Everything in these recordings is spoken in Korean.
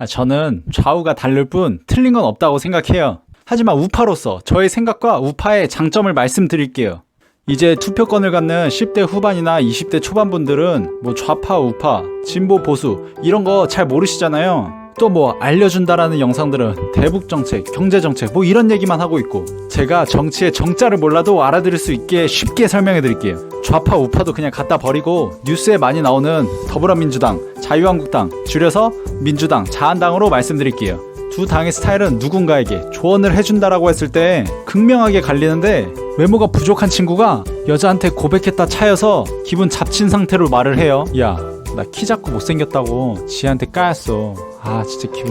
저는 좌우가 다를 뿐 틀린 건 없다고 생각해요. 하지만 우파로서 저의 생각과 우파의 장점을 말씀드릴게요. 이제 투표권을 갖는 10대 후반이나 20대 초반분들은 뭐 좌파, 우파, 진보, 보수 이런 거 잘 모르시잖아요. 또 뭐 알려준다라는 영상들은 대북정책, 경제정책 뭐 이런 얘기만 하고 있고, 제가 정치의 정자를 몰라도 알아들을 수 있게 쉽게 설명해 드릴게요. 좌파, 우파도 그냥 갖다 버리고 뉴스에 많이 나오는 더불어민주당, 자유한국당, 줄여서 민주당, 자한당으로 말씀드릴게요. 두 당의 스타일은 누군가에게 조언을 해준다라고 했을 때 극명하게 갈리는데, 외모가 부족한 친구가 여자한테 고백했다 차여서 기분 잡친 상태로 말을 해요. 야, 나 키 작고 못생겼다고 지한테 까였어. 아 진짜 기분.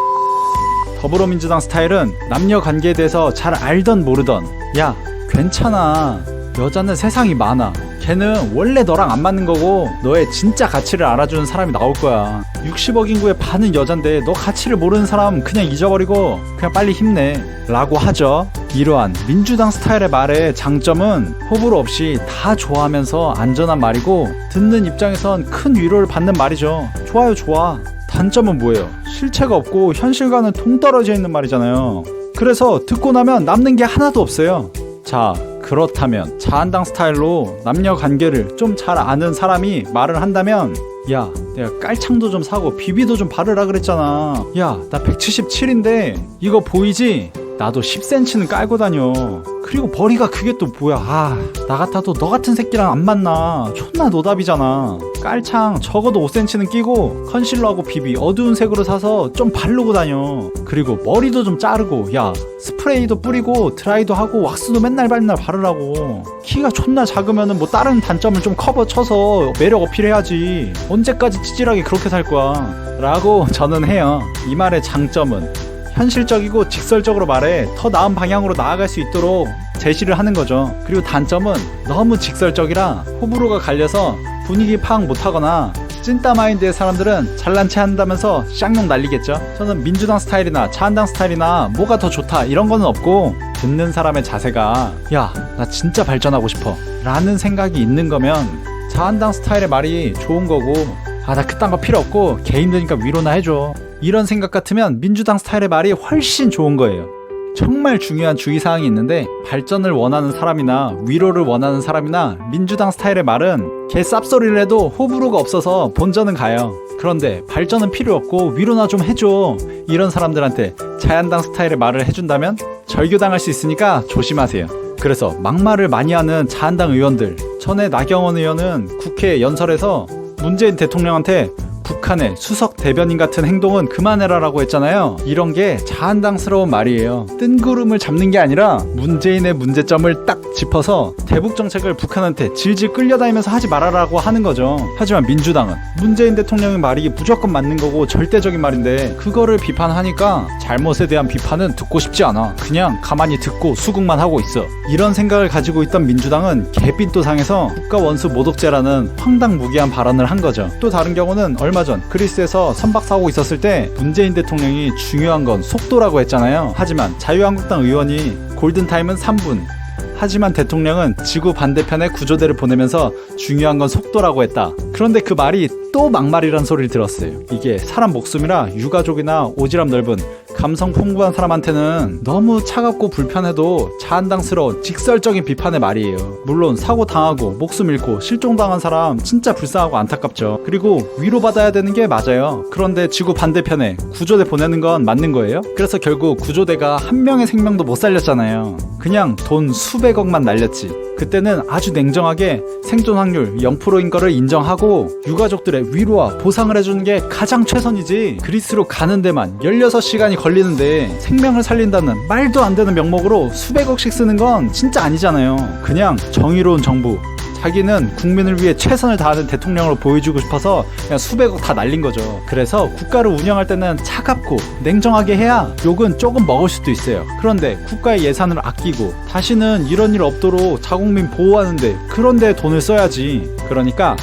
더불어민주당 스타일은 남녀 관계에 대해서 잘 알던 모르던, 야 괜찮아, 여자는 세상이 많아, 걔는 원래 너랑 안 맞는 거고 너의 진짜 가치를 알아주는 사람이 나올 거야. 60억 인구의 반은 여잔데 너 가치를 모르는 사람 그냥 잊어버리고 그냥 빨리 힘내 라고 하죠. 이러한 민주당 스타일의 말의 장점은 호불호 없이 다 좋아하면서 안전한 말이고, 듣는 입장에선 큰 위로를 받는 말이죠. 좋아요, 좋아. 단점은 뭐예요? 실체가 없고 현실과는 동떨어져 있는 말이잖아요. 그래서 듣고 나면 남는 게 하나도 없어요. 자, 그렇다면 자한당 스타일로 남녀 관계를 좀 잘 아는 사람이 말을 한다면, 야 내가 깔창도 좀 사고 비비도 좀 바르라 그랬잖아. 야 나 177인데 이거 보이지? 나도 10cm는 깔고 다녀. 그리고 머리가 그게 또 뭐야. 나 같아도 너 같은 새끼랑 안 만나. 존나 노답이잖아. 깔창 적어도 5cm는 끼고 컨실러하고 비비 어두운 색으로 사서 좀 바르고 다녀. 그리고 머리도 좀 자르고, 야 스프레이도 뿌리고 드라이도 하고 왁스도 맨날 바르라고. 키가 존나 작으면은 뭐 다른 단점을 좀 커버 쳐서 매력 어필해야지. 언제까지 찌질하게 그렇게 살 거야 라고 저는 해요. 이 말의 장점은 현실적이고 직설적으로 말해 더 나은 방향으로 나아갈 수 있도록 제시를 하는 거죠. 그리고 단점은 너무 직설적이라 호불호가 갈려서 분위기 파악 못하거나 찐따 마인드의 사람들은 잘난 체 한다면서 쌍욕 날리겠죠. 저는 민주당 스타일이나 자한당 스타일이나 뭐가 더 좋다 이런 거는 없고, 듣는 사람의 자세가 야 나 진짜 발전하고 싶어 라는 생각이 있는 거면 자한당 스타일의 말이 좋은 거고, 나 그딴 거 필요 없고 걔 힘드니까 위로나 해줘 이런 생각 같으면 민주당 스타일의 말이 훨씬 좋은 거예요. 정말 중요한 주의사항이 있는데, 발전을 원하는 사람이나 위로를 원하는 사람이나 민주당 스타일의 말은 개 쌉소리를 해도 호불호가 없어서 본전은 가요. 그런데 발전은 필요 없고 위로나 좀 해줘 이런 사람들한테 자한당 스타일의 말을 해준다면 절교당할 수 있으니까 조심하세요. 그래서 막말을 많이 하는 자한당 의원들, 전에 나경원 의원은 국회 연설에서 문재인 대통령한테 북한의 수석 대변인 같은 행동은 그만해라라고 했잖아요. 이런 게 자한당스러운 말이에요. 뜬구름을 잡는 게 아니라 문재인의 문제점을 딱 짚어서 대북 정책을 북한한테 질질 끌려다니면서 하지 말아라고 하는 거죠. 하지만 민주당은 문재인 대통령의 말이 무조건 맞는 거고 절대적인 말인데, 그거를 비판하니까 잘못에 대한 비판은 듣고 싶지 않아. 그냥 가만히 듣고 수긍만 하고 있어. 이런 생각을 가지고 있던 민주당은 개삔또 상해서 국가원수 모독죄라는 황당무계한 발언을 한 거죠. 또 다른 경우는 얼마 전 그리스에서 선박사고 있었을 때 문재인 대통령이 중요한 건 속도라고 했잖아요. 하지만 자유한국당 의원이 골든타임은 3분, 하지만 대통령은 지구 반대편에 구조대를 보내면서 중요한 건 속도라고 했다. 그런데 그 말이 또 막말이란 소리를 들었어요. 이게 사람 목숨이라 유가족이나 오지랖 넓은 감성 풍부한 사람한테는 너무 차갑고 불편해도 자한당스러운 직설적인 비판의 말이에요. 물론 사고 당하고 목숨 잃고 실종당한 사람 진짜 불쌍하고 안타깝죠. 그리고 위로받아야 되는 게 맞아요. 그런데 지구 반대편에 구조대 보내는 건 맞는 거예요? 그래서 결국 구조대가 한 명의 생명도 못 살렸잖아요. 그냥 돈 수백억만 날렸지. 그때는 아주 냉정하게 생존 확률 0%인 거를 인정하고 유가족들의 위로와 보상을 해주는 게 가장 최선이지, 그리스로 가는 데만 16시간이 걸리는데 생명을 살린다는 말도 안 되는 명목으로 수백억씩 쓰는 건 진짜 아니잖아요. 그냥 정의로운 정부, 자기는 국민을 위해 최선을 다하는 대통령으로 보여주고 싶어서 그냥 수백억 다 날린 거죠. 그래서 국가를 운영할 때는 차갑고 냉정하게 해야 욕은 조금 먹을 수도 있어요. 그런데 국가의 예산을 아끼고 다시는 이런 일 없도록 자국민 보호하는데 그런데 돈을 써야지. 그러니까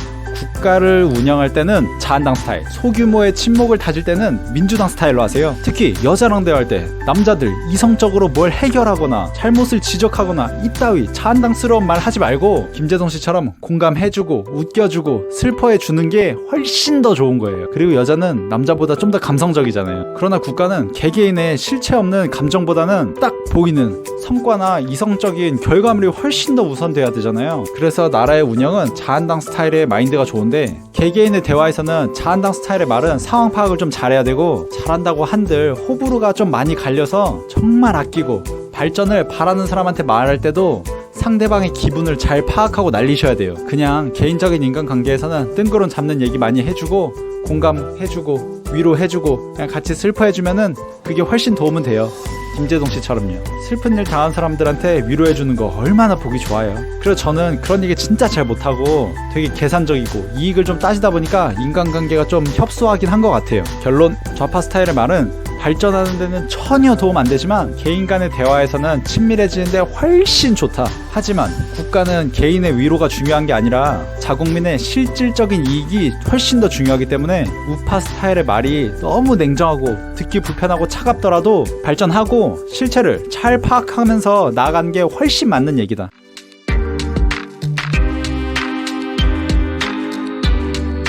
국가를 운영할 때는 자한당 스타일, 소규모의 친목을 다질 때는 민주당 스타일로 하세요. 특히 여자랑 대화할 때 남자들 이성적으로 뭘 해결하거나 잘못을 지적하거나 이따위 자한당스러운 말 하지 말고 김재동 씨처럼 공감해주고 웃겨주고 슬퍼해주는 게 훨씬 더 좋은 거예요. 그리고 여자는 남자보다 좀 더 감성적이잖아요. 그러나 국가는 개개인의 실체 없는 감정보다는 딱 보이는 성과나 이성적인 결과물이 훨씬 더 우선돼야 되잖아요. 그래서 나라의 운영은 자한당 스타일의 마인드가 좋은데 개개인의 대화에서는 자한당 스타일의 말은 상황 파악을 좀 잘해야 되고 잘한다고 한들 호불호가 좀 많이 갈려서 정말 아끼고 발전을 바라는 사람한테 말할 때도 상대방의 기분을 잘 파악하고 날리셔야 돼요. 그냥 개인적인 인간관계에서는 뜬구름 잡는 얘기 많이 해주고 공감해주고 위로해주고 그냥 같이 슬퍼해주면은 그게 훨씬 도움은 돼요. 김재동 씨처럼요. 슬픈 일 당한 사람들한테 위로해주는 거 얼마나 보기 좋아요. 그리고 저는 그런 얘기 진짜 잘 못하고 되게 계산적이고 이익을 좀 따지다 보니까 인간관계가 좀 협소하긴 한 것 같아요. 결론, 좌파 스타일의 말은 발전하는 데는 전혀 도움 안 되지만 개인 간의 대화에서는 친밀해지는데 훨씬 좋다. 하지만 국가는 개인의 위로가 중요한 게 아니라 자국민의 실질적인 이익이 훨씬 더 중요하기 때문에 우파 스타일의 말이 너무 냉정하고 듣기 불편하고 차갑더라도 발전하고 실체를 잘 파악하면서 나아가는 게 훨씬 맞는 얘기다.